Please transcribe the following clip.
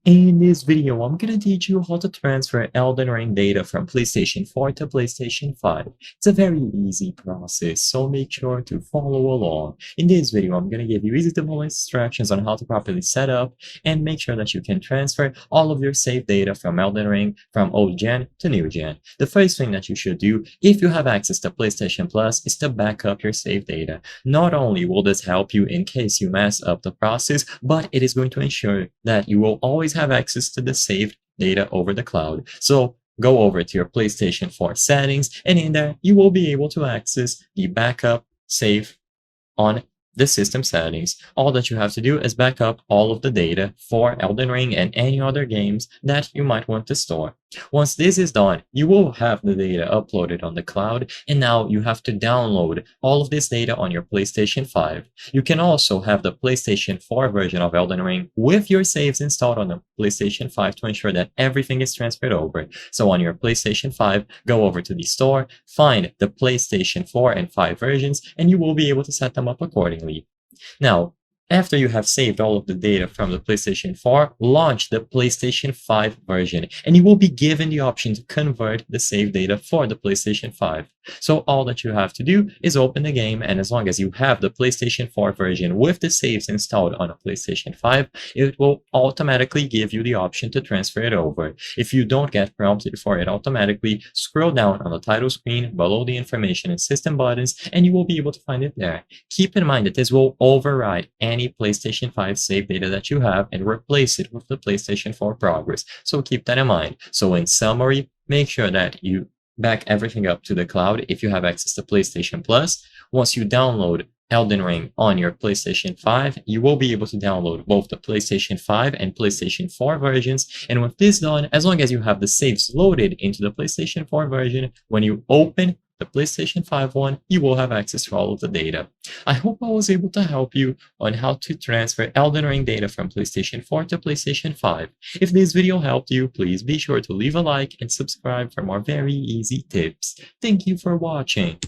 In this video, I'm going to teach you how to transfer Elden Ring data from PlayStation 4 to PlayStation 5. It's a very easy process, so make sure to follow along. In this video, I'm going to give you easy to follow instructions on how to properly set up and make sure that you can transfer all of your saved data from Elden Ring from old gen to new gen. The first thing that you should do if you have access to PlayStation Plus is to back up your saved data. Not only will this help you in case you mess up the process, but it is going to ensure that you will always have access to the saved data over the cloud. So go over to your PlayStation 4 settings, and in there, you will be able to access the backup save on the system settings. All that you have to do is back up all of the data for Elden Ring and any other games that you might want to store. Once this is done, you will have the data uploaded on the cloud, and now you have to download all of this data on your PlayStation 5. You can also have the PlayStation 4 version of Elden Ring with your saves installed on the PlayStation 5 to ensure that everything is transferred over. So on your PlayStation 5, go over to the store, find the PlayStation 4 and 5 versions, and you will be able to set them up accordingly. Now, after you have saved all of the data from the PlayStation 4, launch the PlayStation 5 version, and you will be given the option to convert the saved data for the PlayStation 5. So all that you have to do is open the game, and as long as you have the PlayStation 4 version with the saves installed on a PlayStation 5, it will automatically give you the option to transfer it over. If you don't get prompted for it automatically, scroll down on the title screen below the information and system buttons, and you will be able to find it there. Keep in mind that this will override any PlayStation 5 save data that you have and replace it with the PlayStation 4 progress. So keep that in mind. So in summary, make sure that you back everything up to the cloud if you have access to PlayStation Plus. Once you download Elden Ring on your PlayStation 5, you will be able to download both the PlayStation 5 and PlayStation 4 versions. And with this done, as long as you have the saves loaded into the PlayStation 4 version, when you open the PlayStation 5 one, you will have access to all of the data. I hope I was able to help you on how to transfer Elden Ring data from PlayStation 4 to PlayStation 5. If this video helped you, please be sure to leave a like and subscribe for more very easy tips. Thank you for watching.